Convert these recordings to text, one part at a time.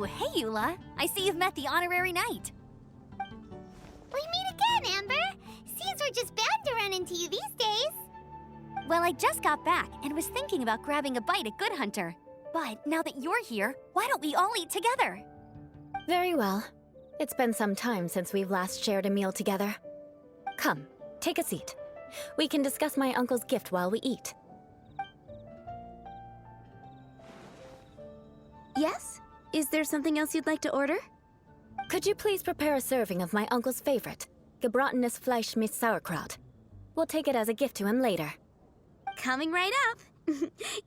Oh, hey, Eula. I see you've met the honorary knight. We meet again, Amber. Seems we're just bound to run into you these days. Well, I just got back and was thinking about grabbing a bite at Good Hunter. But now that you're here, why don't we all eat together? Very well. It's been some time since we've last shared a meal together. Come, take a seat. We can discuss my uncle's gift while we eat. Yes? Is there something else you'd like to order? Could you please prepare a serving of my uncle's favorite, gebratenes Fleisch mit Sauerkraut? We'll take it as a gift to him later. Coming right up.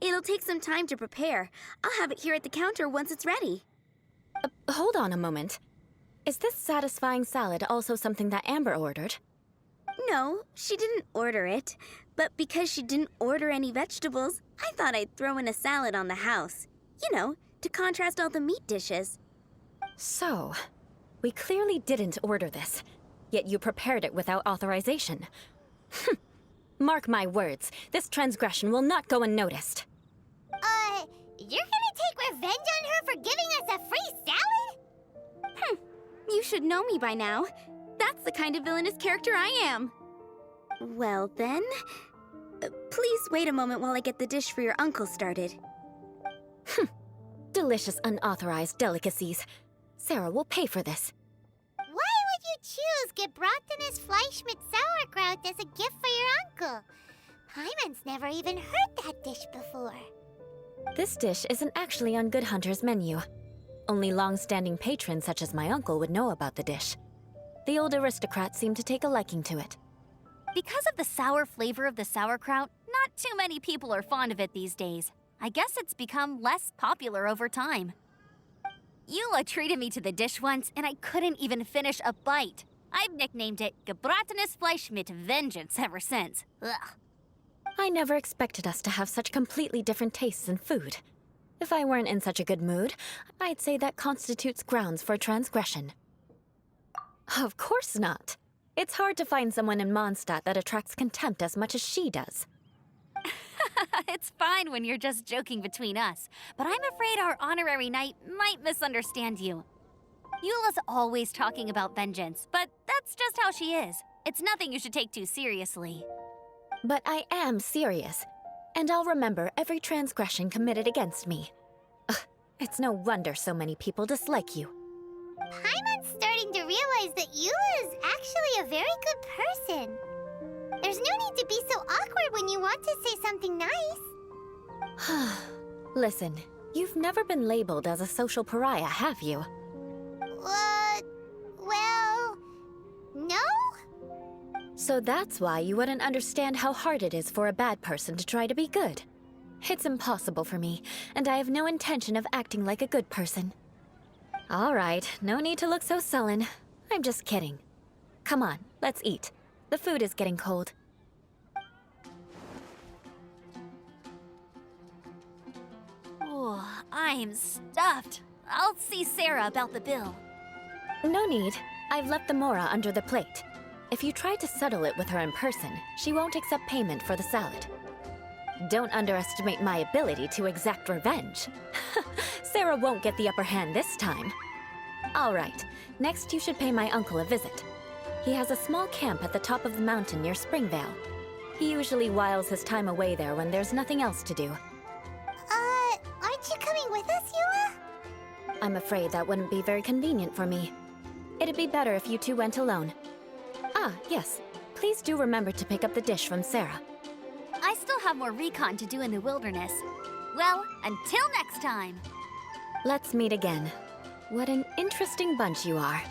It'll take some time to prepare. I'll have it here at the counter once it's ready. Hold on a moment. Is this satisfying salad also something that Amber ordered? No, she didn't order it. But because she didn't order any vegetables, I thought I'd throw in a salad on the house. You know, to contrast all the meat dishes. So, we clearly didn't order this, yet you prepared it without authorization. Mark my words, this transgression will not go unnoticed. You're gonna take revenge on her for giving us a free salad? You should know me by now. That's the kind of villainous character I am. Well then, please wait a moment while I get the dish for your uncle started. Delicious unauthorized delicacies. Sarah will pay for this. Why would you choose gebratenes Fleisch mit Sauerkraut as a gift for your uncle? Paimon's never even heard that dish before. This dish isn't actually on Good Hunter's menu. Only long-standing patrons such as my uncle would know about the dish. The old aristocrat seemed to take a liking to it. Because of the sour flavor of the sauerkraut, not too many people are fond of it these days. I guess it's become less popular over time. Eula treated me to the dish once, and I couldn't even finish a bite. I've nicknamed it gebratenes Fleisch mit Vengeance ever since. Ugh. I never expected us to have such completely different tastes in food. If I weren't in such a good mood, I'd say that constitutes grounds for transgression. Of course not. It's hard to find someone in Mondstadt that attracts contempt as much as she does. It's fine when you're just joking between us, but I'm afraid our honorary knight might misunderstand you. Eula's always talking about vengeance, but that's just how she is. It's nothing you should take too seriously. But I am serious, and I'll remember every transgression committed against me. Ugh, it's no wonder so many people dislike you. Paimon's starting to realize that Eula is actually a very good person. There's no need to be so awkward when you want to say something nice. Listen, you've never been labeled as a social pariah, have you? Well, no? So that's why you wouldn't understand how hard it is for a bad person to try to be good. It's impossible for me, and I have no intention of acting like a good person. All right, no need to look so sullen. I'm just kidding. Come on, let's eat. The food is getting cold. Oh, I'm stuffed. I'll see Sarah about the bill. No need. I've left the mora under the plate. If you try to settle it with her in person, she won't accept payment for the salad. Don't underestimate my ability to exact revenge. Sarah won't get the upper hand this time. All right, next you should pay my uncle a visit. He has a small camp at the top of the mountain near Springvale. He usually whiles his time away there when there's nothing else to do. Aren't you coming with us, Eula? I'm afraid that wouldn't be very convenient for me. It'd be better if you two went alone. Ah, yes. Please do remember to pick up the dish from Sarah. I still have more recon to do in the wilderness. Well, until next time. Let's meet again. What an interesting bunch you are.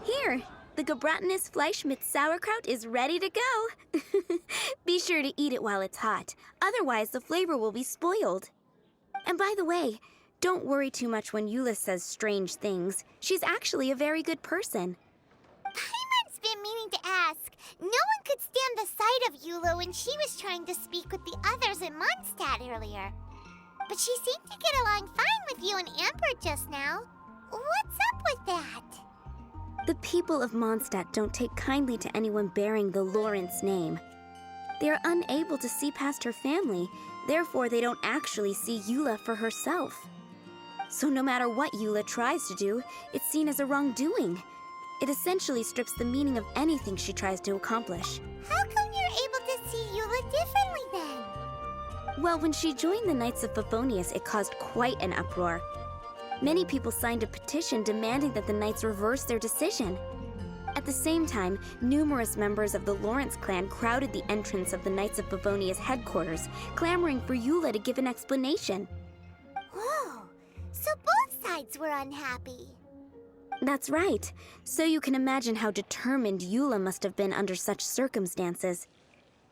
Here, the gebratenes Fleisch mit Sauerkraut is ready to go. Be sure to eat it while it's hot, otherwise the flavor will be spoiled. And by the way, don't worry too much when Eula says strange things. She's actually a very good person. Paimon's been meaning to ask. No one could stand the sight of Eula when she was trying to speak with the others in Mondstadt earlier. But she seemed to get along fine with you and Amber just now. What's up with that? The people of Mondstadt don't take kindly to anyone bearing the Lawrence name. They are unable to see past her family, therefore they don't actually see Eula for herself. So no matter what Eula tries to do, it's seen as a wrongdoing. It essentially strips the meaning of anything she tries to accomplish. How come you're able to see Eula differently then? Well, when she joined the Knights of Favonius, it caused quite an uproar. Many people signed a petition demanding that the Knights reverse their decision. At the same time, numerous members of the Lawrence clan crowded the entrance of the Knights of Favonius headquarters, clamoring for Eula to give an explanation. Whoa, so both sides were unhappy. That's right. So you can imagine how determined Eula must have been under such circumstances.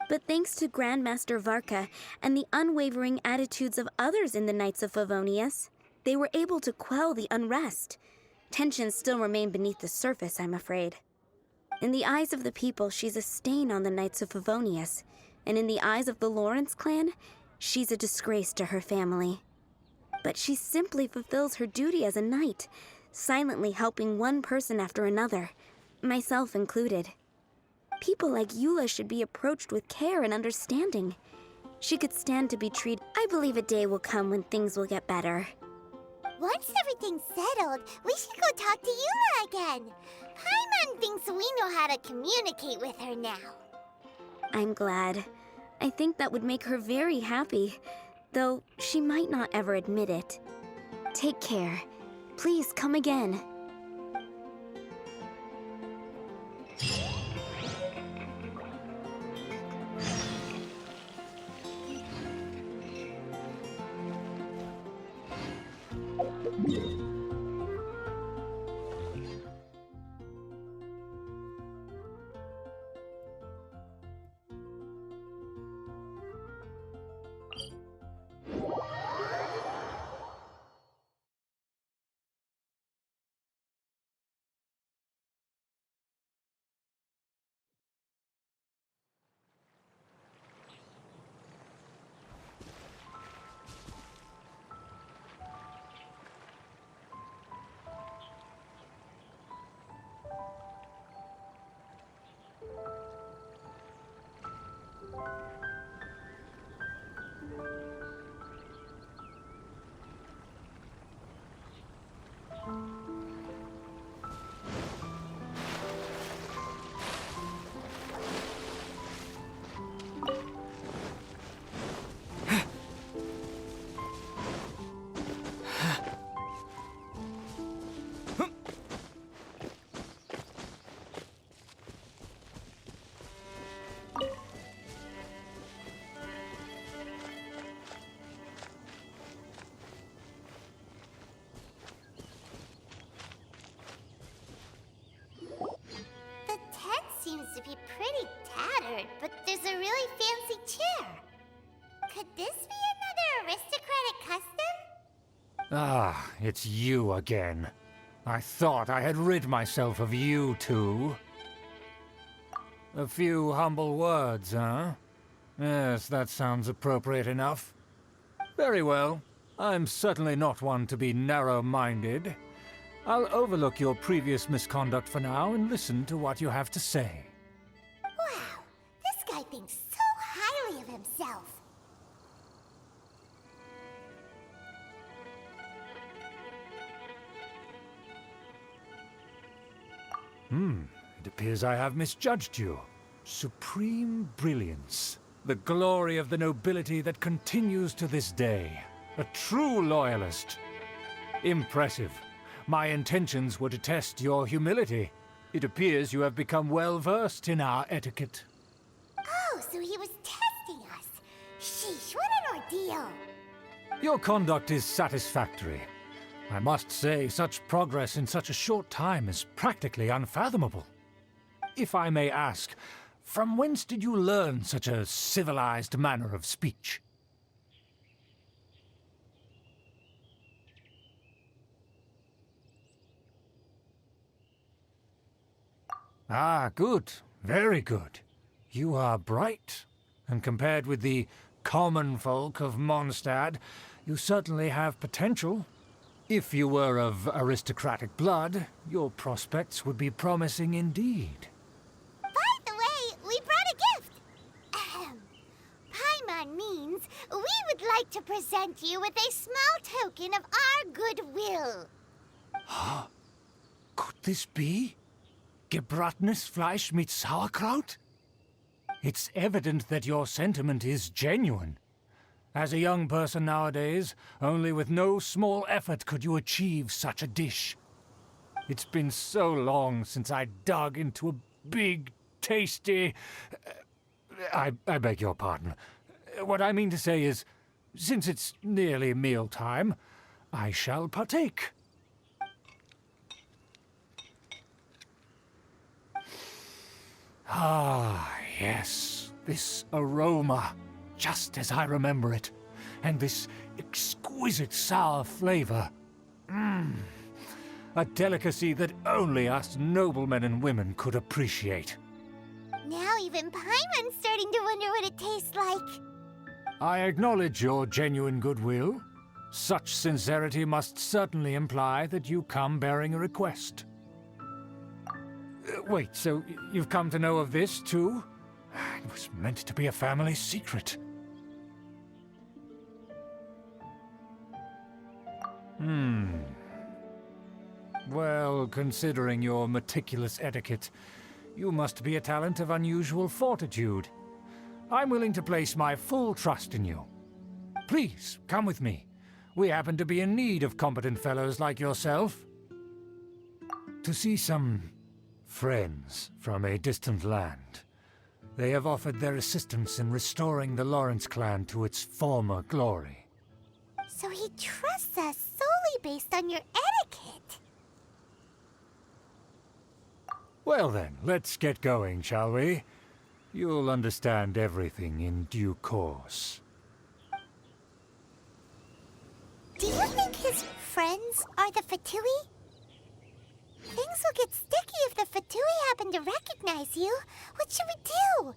But thanks to Grandmaster Varka and the unwavering attitudes of others in the Knights of Favonius, they were able to quell the unrest. Tensions still remain beneath the surface, I'm afraid. In the eyes of the people, she's a stain on the Knights of Favonius, and in the eyes of the Lawrence clan, she's a disgrace to her family. But she simply fulfills her duty as a knight, silently helping one person after another, myself included. People like Eula should be approached with care and understanding. She could stand to be treated. I believe a day will come when things will get better. Once everything's settled, we should go talk to Eula again. Paimon thinks we know how to communicate with her now. I'm glad. I think that would make her very happy, though she might not ever admit it. Take care. Please come again. Seems to be pretty tattered, but there's a really fancy chair. Could this be another aristocratic custom? Ah, it's you again. I thought I had rid myself of you two. A few humble words, huh? Yes, that sounds appropriate enough. Very well. I'm certainly not one to be narrow-minded. I'll overlook your previous misconduct for now and listen to what you have to say. Wow, this guy thinks so highly of himself. It appears I have misjudged you. Supreme brilliance. The glory of the nobility that continues to this day. A true loyalist. Impressive. My intentions were to test your humility. It appears you have become well-versed in our etiquette. Oh, so he was testing us. Sheesh, what an ordeal. Your conduct is satisfactory. I must say, such progress in such a short time is practically unfathomable. If I may ask, from whence did you learn such a civilized manner of speech? Ah, good. Very good. You are bright, and compared with the common folk of Mondstadt, you certainly have potential. If you were of aristocratic blood, your prospects would be promising indeed. By the way, we brought a gift. Ahem. Paimon means we would like to present you with a small token of our goodwill. Could this be? Gebratenes Fleisch mit Sauerkraut? It's evident that your sentiment is genuine. As a young person nowadays, only with no small effort could you achieve such a dish. It's been so long since I dug into a big, tasty... I beg your pardon. What I mean to say is, since it's nearly mealtime, I shall partake. Ah, yes, this aroma, just as I remember it, and this exquisite sour flavor. A delicacy that only us noblemen and women could appreciate. Now even Paimon's starting to wonder what it tastes like. I acknowledge your genuine goodwill. Such sincerity must certainly imply that you come bearing a request. Wait, so you've come to know of this, too? It was meant to be a family secret. Well, considering your meticulous etiquette, you must be a talent of unusual fortitude. I'm willing to place my full trust in you. Please, come with me. We happen to be in need of competent fellows like yourself. To see some friends from a distant land. They have offered their assistance in restoring the Lawrence clan to its former glory. So he trusts us solely based on your etiquette. Well then, let's get going, shall we? You'll understand everything in due course. Do you think his friends are the Fatui? Things will get sticky if the Fatui happen to recognize you. What should we do?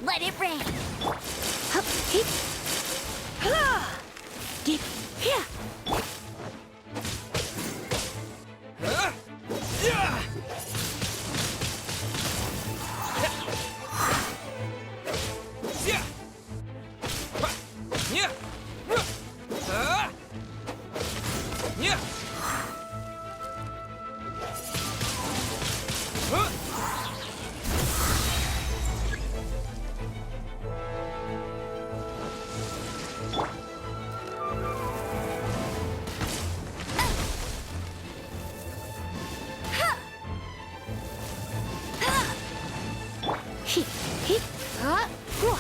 Let it rain! Hup, hip. Hla! Dip, here. Hip, hip. Whoa.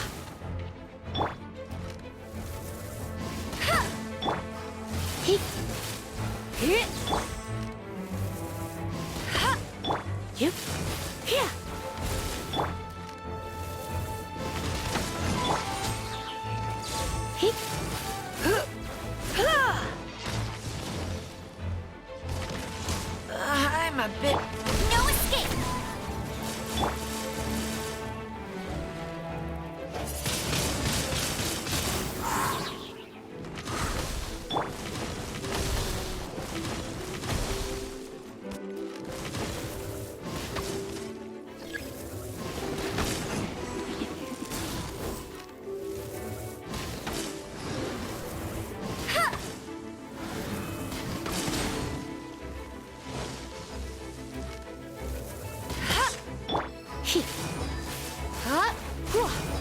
Hip. Hip. Yep. Here. Hip. I'm a bit... No escape!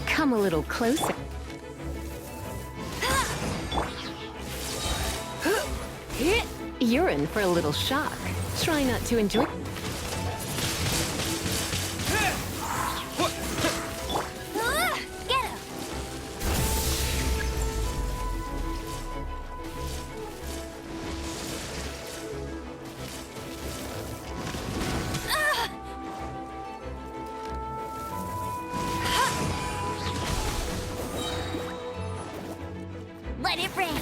Come a little closer. You're in for a little shock. Try not to enjoy. Get him! Let it rain!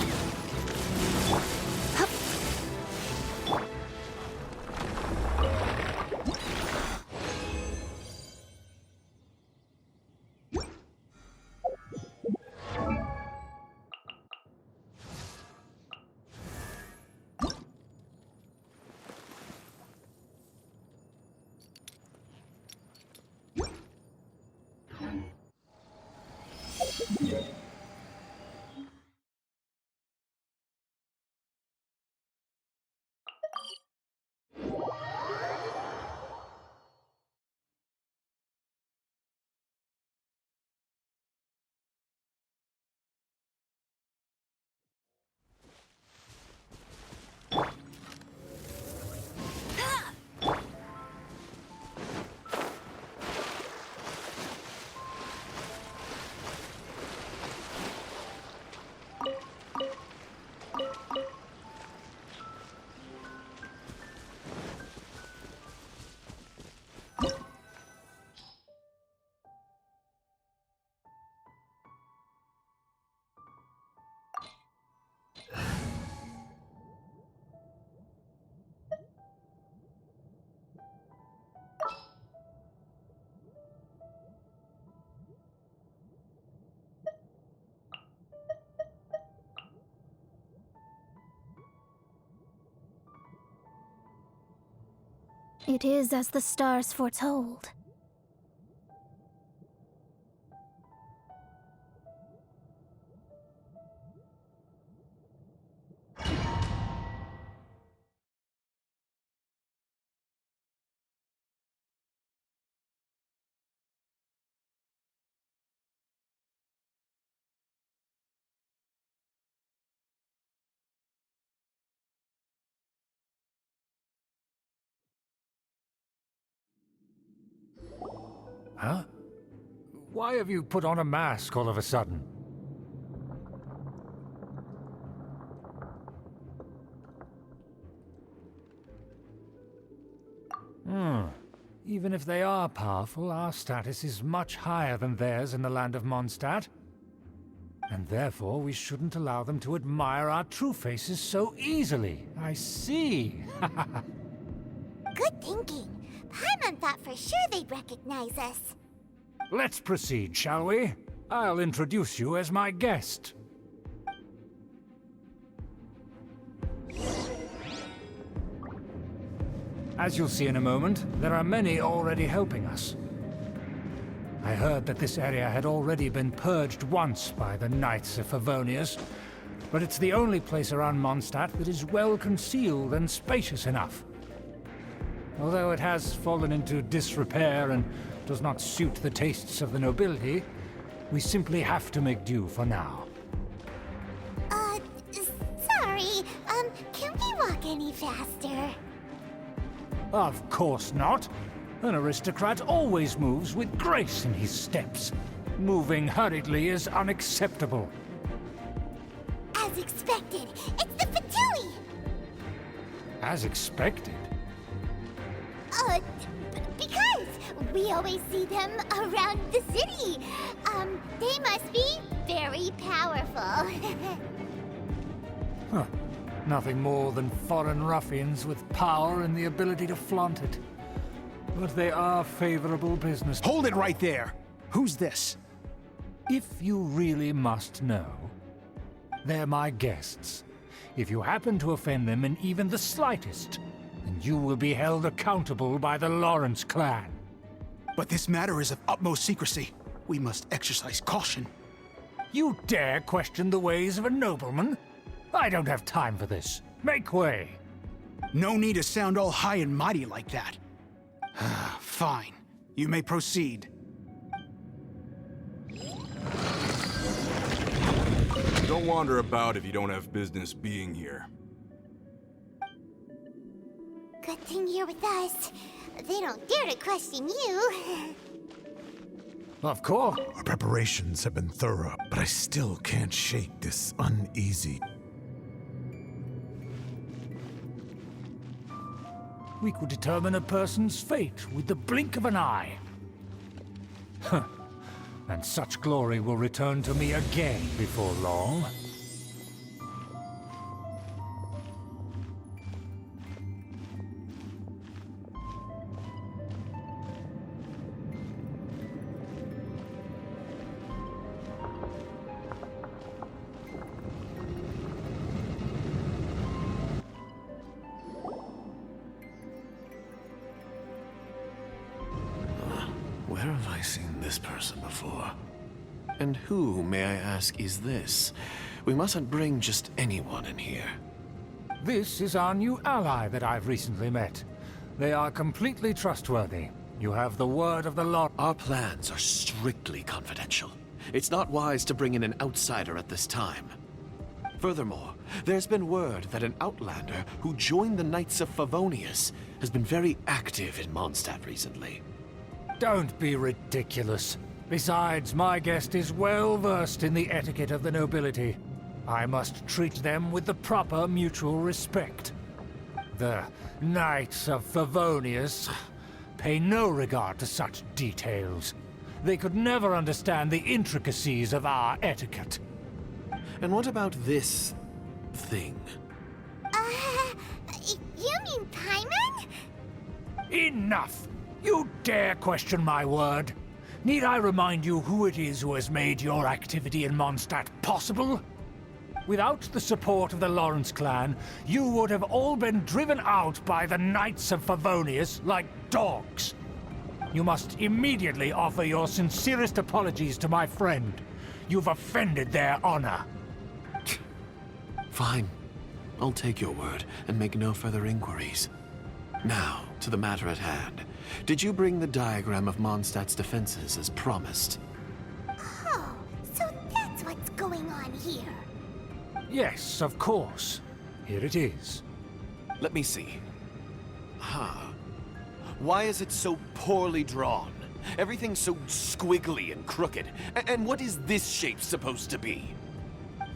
It is as the stars foretold. Huh? Why have you put on a mask all of a sudden? Even if they are powerful, our status is much higher than theirs in the land of Mondstadt. And therefore, we shouldn't allow them to admire our true faces so easily. I see. Good thinking. Paimon thought for sure they'd recognize us. Let's proceed, shall we? I'll introduce you as my guest. As you'll see in a moment, there are many already helping us. I heard that this area had already been purged once by the Knights of Favonius, but it's the only place around Mondstadt that is well concealed and spacious enough. Although it has fallen into disrepair and does not suit the tastes of the nobility, we simply have to make do for now. Sorry, can we walk any faster? Of course not. An aristocrat always moves with grace in his steps. Moving hurriedly is unacceptable. As expected, it's the Fatui! As expected? Because we always see them around the city. They must be very powerful. Huh. Nothing more than foreign ruffians with power and the ability to flaunt it. But they are favorable business. Hold it right there! Who's this? If you really must know, they're my guests. If you happen to offend them in even the slightest, then you will be held accountable by the Lawrence clan. But this matter is of utmost secrecy. We must exercise caution. You dare question the ways of a nobleman? I don't have time for this. Make way. No need to sound all high and mighty like that. Fine. You may proceed. Don't wander about if you don't have business being here. Good thing you're with us. They don't dare to question you. Of course. Our preparations have been thorough, but I still can't shake this uneasy. We could determine a person's fate with the blink of an eye. Huh. And such glory will return to me again before long. Where have I seen this person before? And who, may I ask, is this? We mustn't bring just anyone in here. This is our new ally that I've recently met. They are completely trustworthy. You have the word of the law. Our plans are strictly confidential. It's not wise to bring in an outsider at this time. Furthermore, there's been word that an outlander who joined the Knights of Favonius has been very active in Mondstadt recently. Don't be ridiculous. Besides, my guest is well versed in the etiquette of the nobility. I must treat them with the proper mutual respect. The Knights of Favonius pay no regard to such details. They could never understand the intricacies of our etiquette. And what about this thing? You mean Paimon? Enough! You dare question my word? Need I remind you who it is who has made your activity in Mondstadt possible? Without the support of the Lawrence clan, you would have all been driven out by the Knights of Favonius like dogs. You must immediately offer your sincerest apologies to my friend. You've offended their honor. Fine. I'll take your word and make no further inquiries. Now, to the matter at hand. Did you bring the diagram of Mondstadt's defenses as promised? Oh, so that's what's going on here. Yes, of course. Here it is. Let me see. Why is it so poorly drawn? Everything's so squiggly and crooked. And what is this shape supposed to be?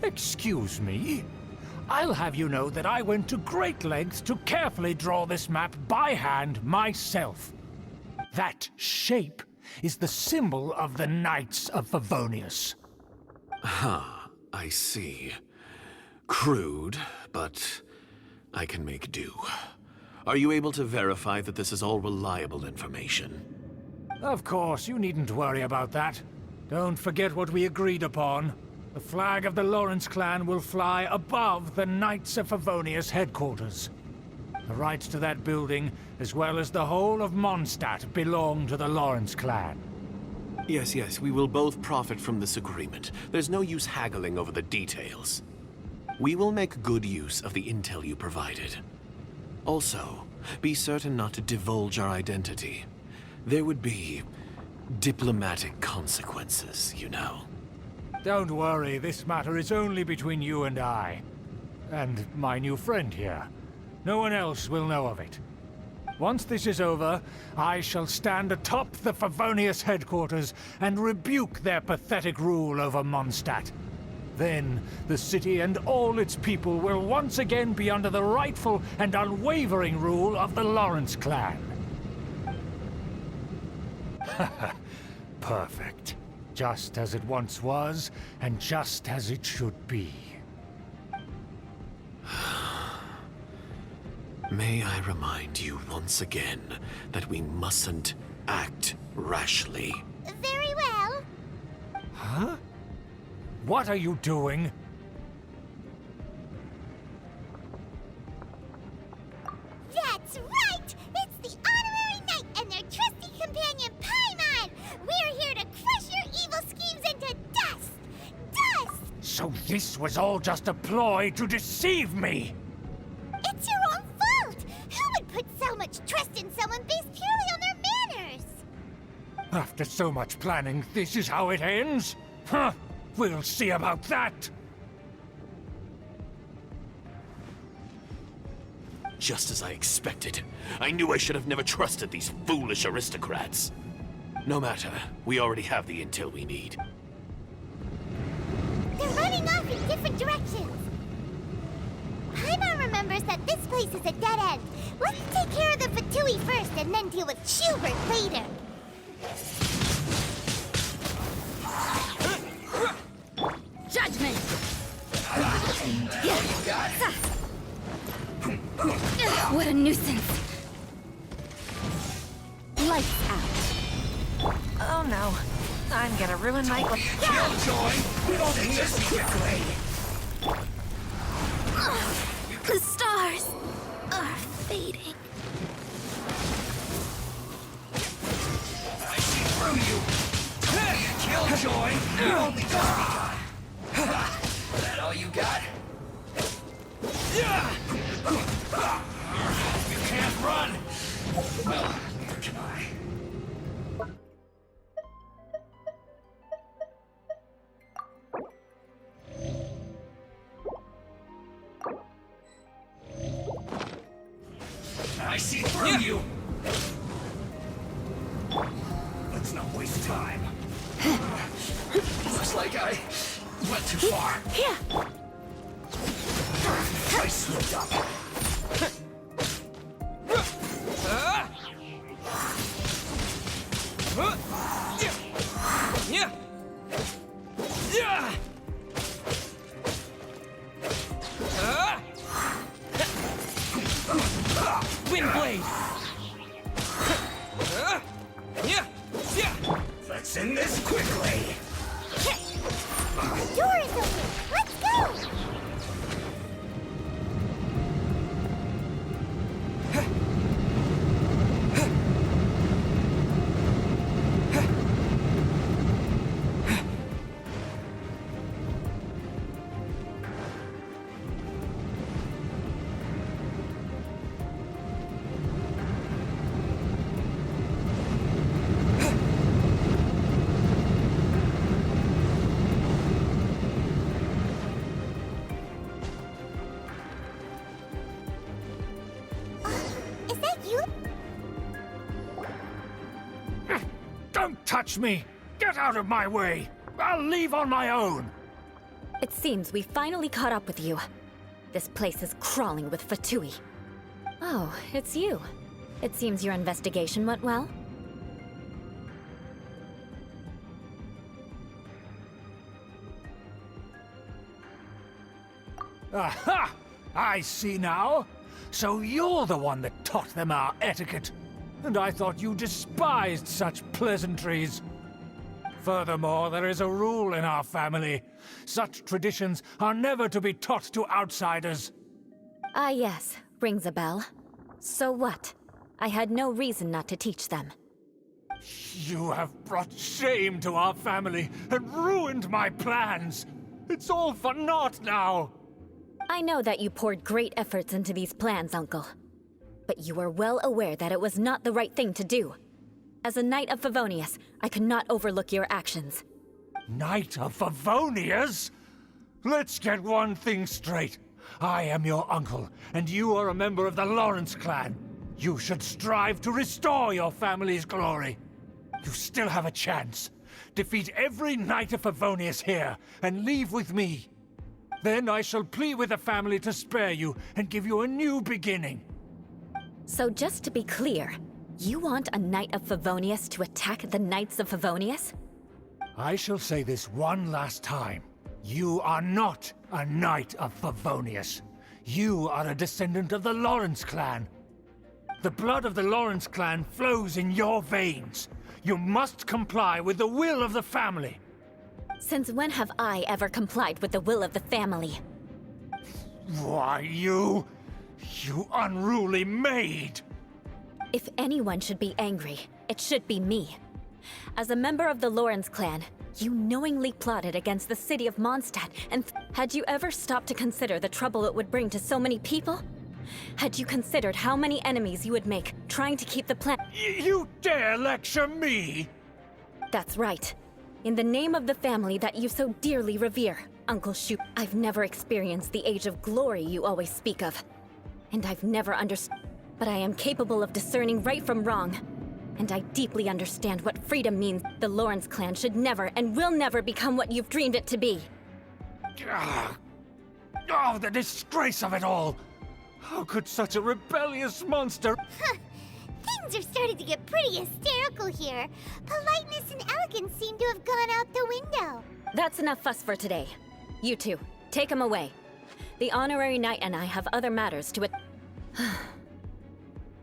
Excuse me? I'll have you know that I went to great lengths to carefully draw this map by hand myself. That shape is the symbol of the Knights of Favonius. I see. Crude, but I can make do. Are you able to verify that this is all reliable information? Of course, you needn't worry about that. Don't forget what we agreed upon. The flag of the Lawrence clan will fly above the Knights of Favonius headquarters. The rights to that building, as well as the whole of Mondstadt, belong to the Lawrence clan. Yes, we will both profit from this agreement. There's no use haggling over the details. We will make good use of the intel you provided. Also, be certain not to divulge our identity. There would be diplomatic consequences, you know. Don't worry, this matter is only between you and I. And my new friend here. No one else will know of it. Once this is over, I shall stand atop the Favonius headquarters and rebuke their pathetic rule over Mondstadt. Then, the city and all its people will once again be under the rightful and unwavering rule of the Lawrence clan. Perfect. Just as it once was, and just as it should be. May I remind you once again that we mustn't act rashly. Very well. Huh? What are you doing? That's right! It's the Honorary Knight and their trusty companion, Paimon! We're here to crush your evil schemes into dust! Dust! So this was all just a ploy to deceive me! It's your own fault! Who would put so much trust in someone based purely on their manners? After so much planning, this is how it ends? Huh, we'll see about that! Just as I expected. I knew I should have never trusted these foolish aristocrats. No matter, we already have the intel we need. They're running off in different directions. Paimon remembers that this place is a dead end. Let's take care of the Fatui first and then deal with Schubert later. Judgment! What a nuisance! Lights out. Oh no. I'm gonna ruin my... Killjoy! We don't do this quickly! The stars are fading. I see through you! Killjoy! You only got me! That all you got? You can't run! Well, neither can I. I see through you! Let's not waste time. Looks like I went too far. I slipped up. Windblade! Let's end this quickly. The door is open. Let's go! Is that you? Don't touch me! Get out of my way! I'll leave on my own! It seems we finally caught up with you. This place is crawling with Fatui. Oh, it's you. It seems your investigation went well. Aha! I see now. So you're the one that taught them our etiquette. And I thought you despised such pleasantries. Furthermore, there is a rule in our family. Such traditions are never to be taught to outsiders. Ah yes, rings a bell. So what? I had no reason not to teach them. You have brought shame to our family and ruined my plans. It's all for naught now. I know that you poured great efforts into these plans, Uncle. But you are well aware that it was not the right thing to do. As a Knight of Favonius, I could not overlook your actions. Knight of Favonius? Let's get one thing straight. I am your uncle, and you are a member of the Lawrence clan. You should strive to restore your family's glory. You still have a chance. Defeat every Knight of Favonius here, and leave with me. Then I shall plead with the family to spare you and give you a new beginning. So just to be clear, you want a Knight of Favonius to attack the Knights of Favonius? I shall say this one last time. You are not a Knight of Favonius. You are a descendant of the Lawrence clan. The blood of the Lawrence clan flows in your veins. You must comply with the will of the family. Since when have I ever complied with the will of the family? Why, you unruly maid! If anyone should be angry, it should be me. As a member of the Lawrence clan, you knowingly plotted against the city of Mondstadt, and had you ever stopped to consider the trouble it would bring to so many people? Had you considered how many enemies you would make trying to keep the plan— You dare lecture me? That's right. In the name of the family that you so dearly revere, Uncle Shu, I've never experienced the age of glory you always speak of. And I've never understood, but I am capable of discerning right from wrong. And I deeply understand what freedom means. The Lawrence clan should never and will never become what you've dreamed it to be. Oh, the disgrace of it all! How could such a rebellious monster... Things are starting to get pretty hysterical here. Politeness and elegance seem to have gone out the window. That's enough fuss for today. You two, take him away. The honorary knight and I have other matters to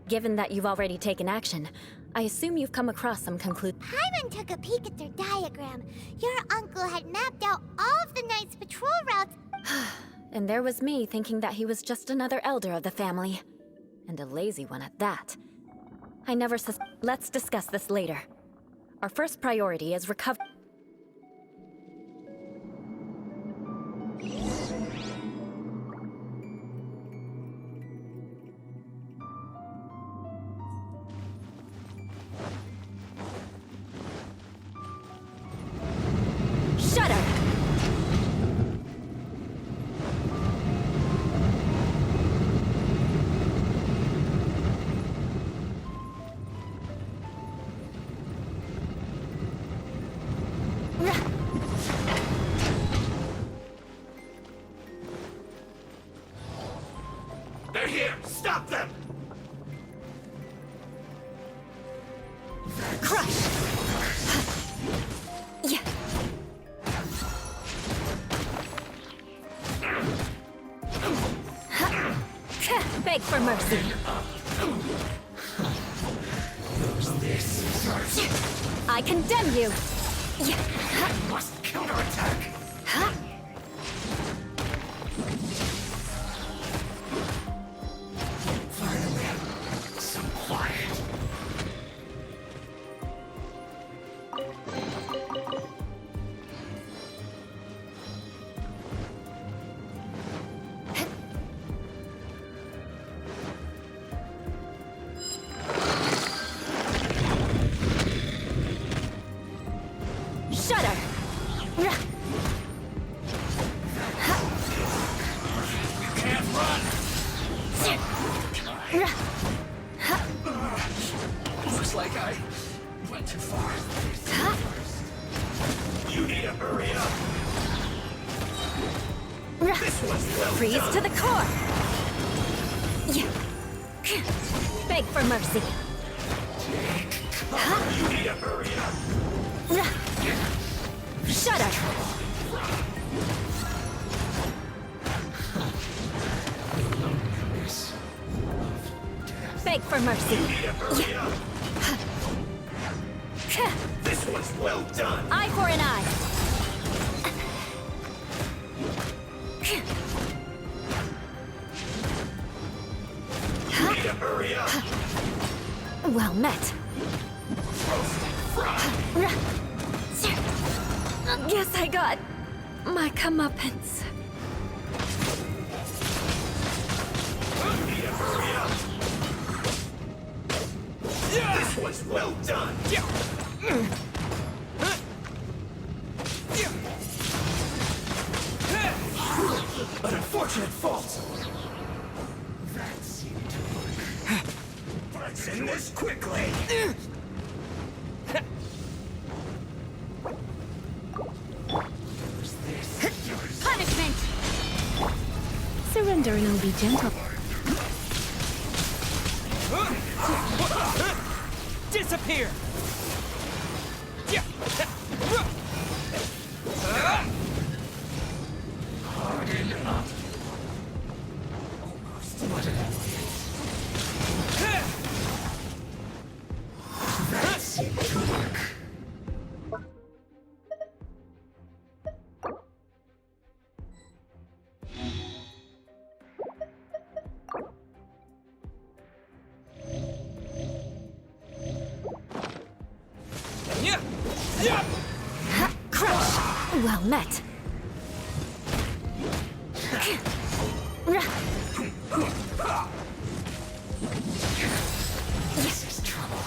Given that you've already taken action, I assume you've come across some Paimon took a peek at their diagram. Your uncle had mapped out all of the knight's patrol routes. And there was me thinking that he was just another elder of the family. And a lazy one at that. I never Let's discuss this later. Our first priority is recover- Shudder! They're here! Stop them! Crush! Yeah. Beg for mercy. I condemn you. Must counterattack! Finally, some quiet. Shudder! Can't run! Looks like I went too far. You need to hurry up! This one's well Freeze done. to the core! Beg for mercy. You need to hurry up! Shudder! Beg for mercy. You need to hurry up! This one's well done! Eye for an eye. You need to hurry up! Well met. Guess I got my comeuppance. You need to hurry up! This one's well done! An unfortunate fault! That seemed to work. Let's end this quickly! Punishment! Surrender and I'll be gentle. Disappear! Harden up. Almost what it is. That seemed to work. Crush! Well met. This is trouble.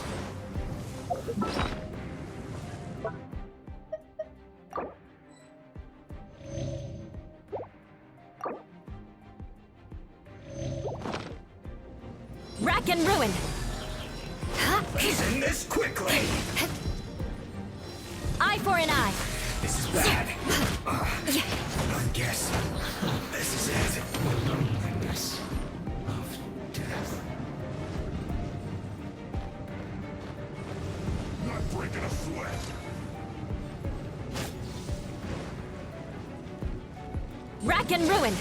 Eye for an eye. This is bad. I guess this is it. The loneliness of death. Not breaking a sweat. Rack and ruin.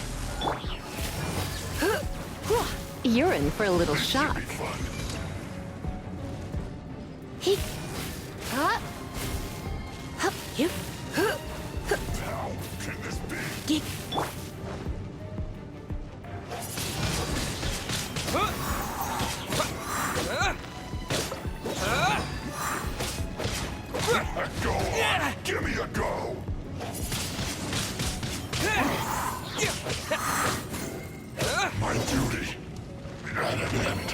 You're in for a little shock. He. You. How can this be? Go on. Give me a go. My duty at an end.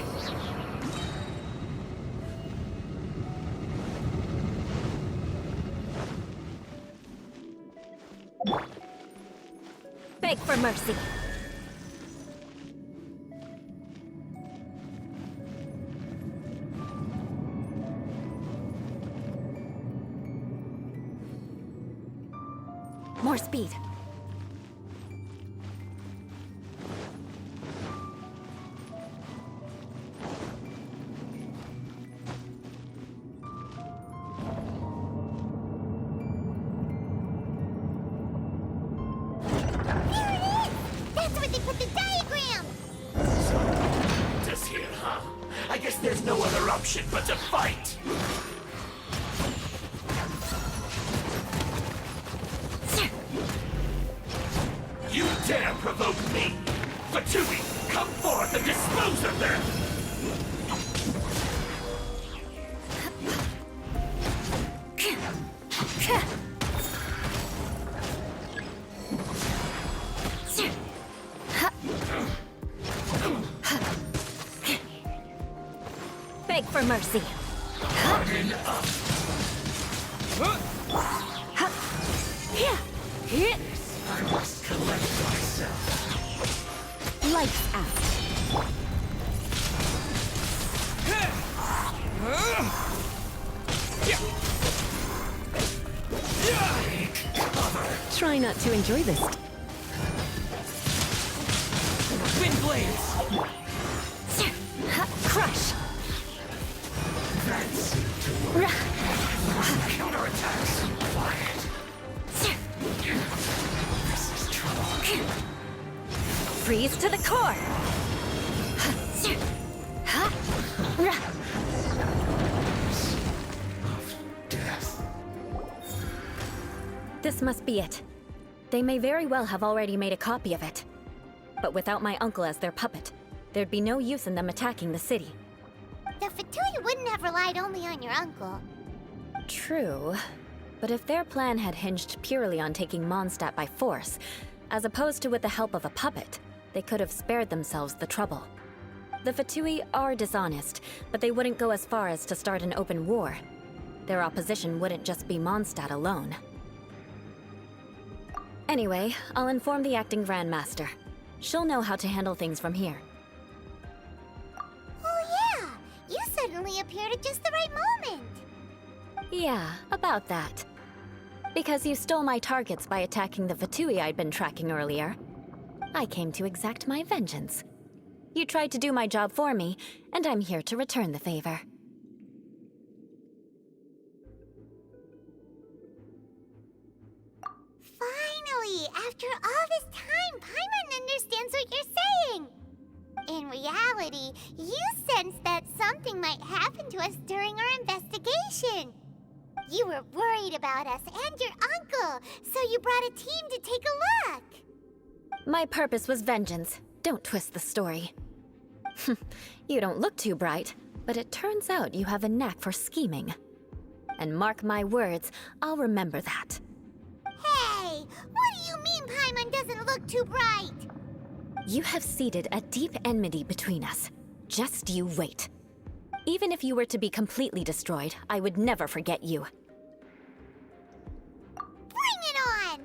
Beg for mercy. More speed. I guess there's no other option but to fight! You dare provoke me! Fatui, come forth and dispose of them! Beg for mercy. Harden up! I must collect myself. Lights out. Try not to enjoy this. Wind blades! Crush. That seemed to work. Counterattacks. Quiet. This is trouble. Freeze to the core. Death. This must be it. They may very well have already made a copy of it. But without my uncle as their puppet, there'd be no use in them attacking the city. The Fatui wouldn't have relied only on your uncle. True. But if their plan had hinged purely on taking Mondstadt by force, as opposed to with the help of a puppet, they could have spared themselves the trouble. The Fatui are dishonest, but they wouldn't go as far as to start an open war. Their opposition wouldn't just be Mondstadt alone. Anyway, I'll inform the acting Grandmaster. She'll know how to handle things from here. Oh yeah! You suddenly appeared at just the right moment! Yeah, about that. Because you stole my targets by attacking the Fatui I'd been tracking earlier. I came to exact my vengeance. You tried to do my job for me, and I'm here to return the favor. Finally! After all this time, Paimon understands what you're saying! In reality, you sensed that something might happen to us during our investigation. You were worried about us and your uncle, so you brought a team to take a look. My purpose was vengeance. Don't twist the story. You don't look too bright, but it turns out you have a knack for scheming. And mark my words, I'll remember that. Hey, what do you mean Paimon doesn't look too bright? You have seeded a deep enmity between us. Just you wait. Even if you were to be completely destroyed, I would never forget you. Bring it on!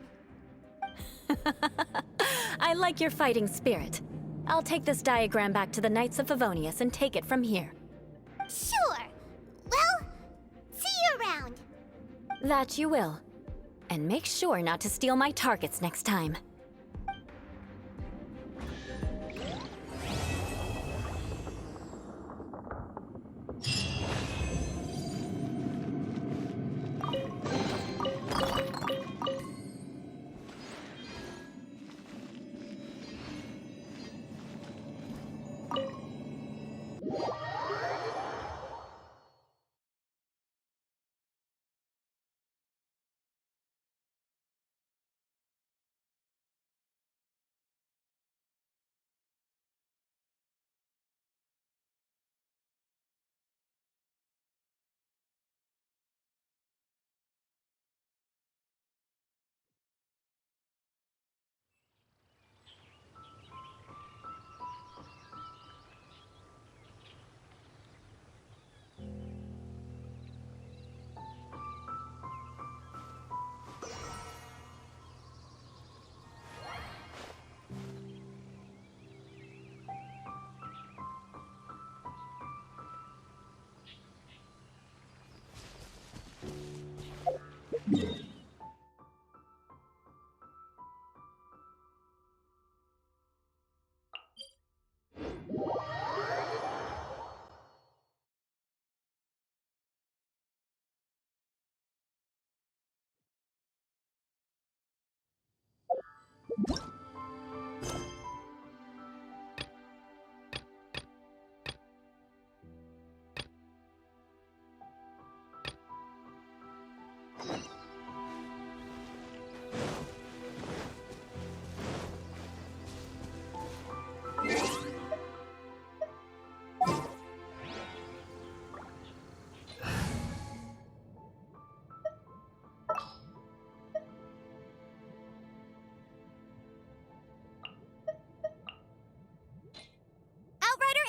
I like your fighting spirit. I'll take this diagram back to the Knights of Favonius and take it from here. Sure. Well, That you will. And make sure not to steal my targets next time.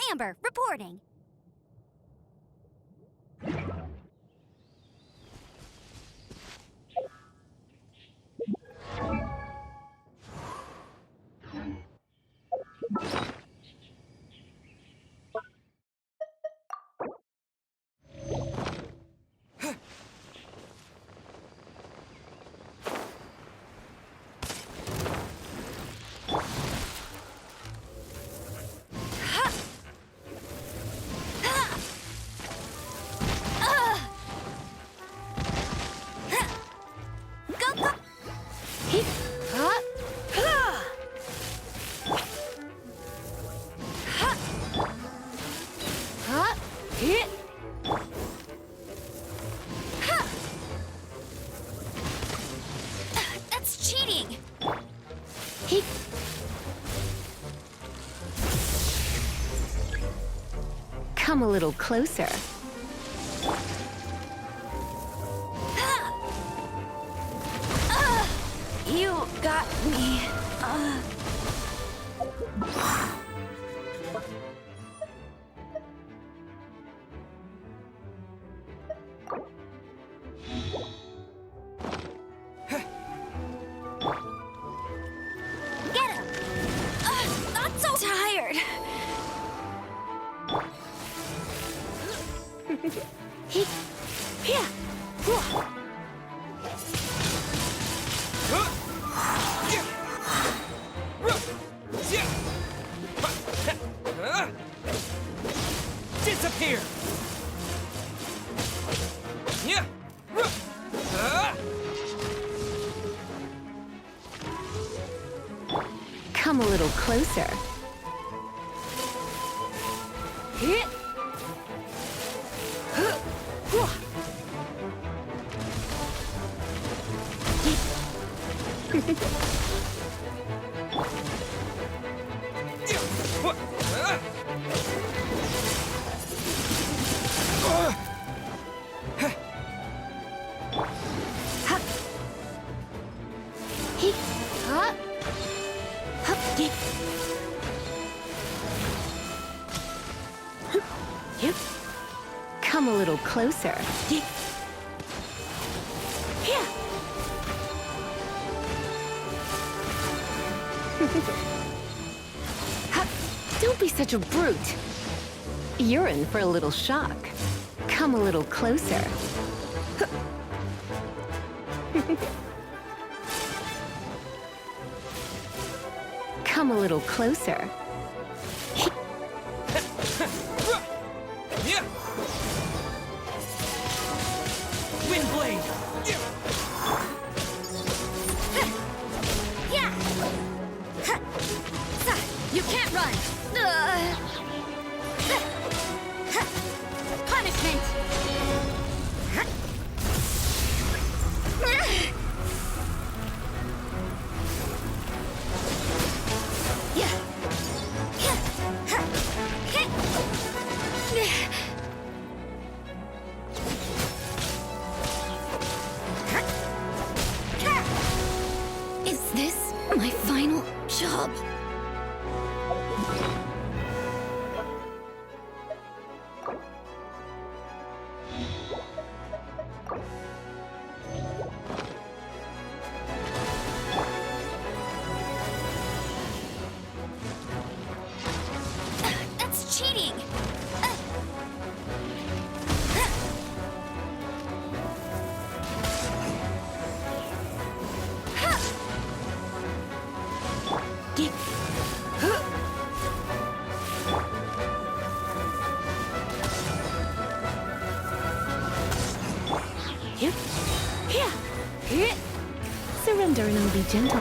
Amber, reporting. That's cheating! Come a little closer. You got me. Get him! Not so tired! Disappear! Come a little closer. Come a little closer. Don't be such a brute. You're in for a little shock. Come a little closer. Come a little closer. Windblade! You can't run! Punishment! Is this my final job? That's cheating! Surrender and I'll be gentle.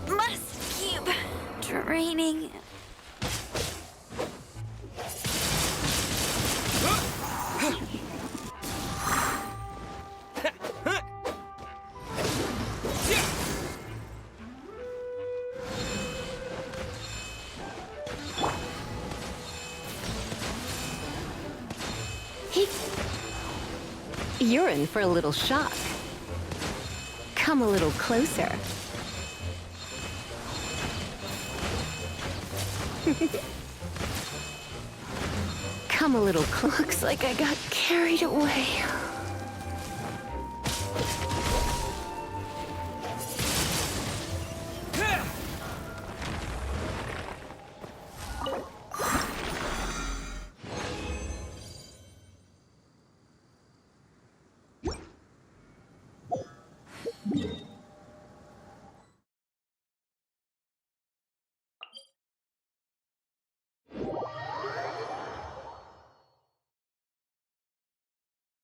Must keep draining. You're in for a little shock. Come a little closer. Come a little close. Looks like I got carried away.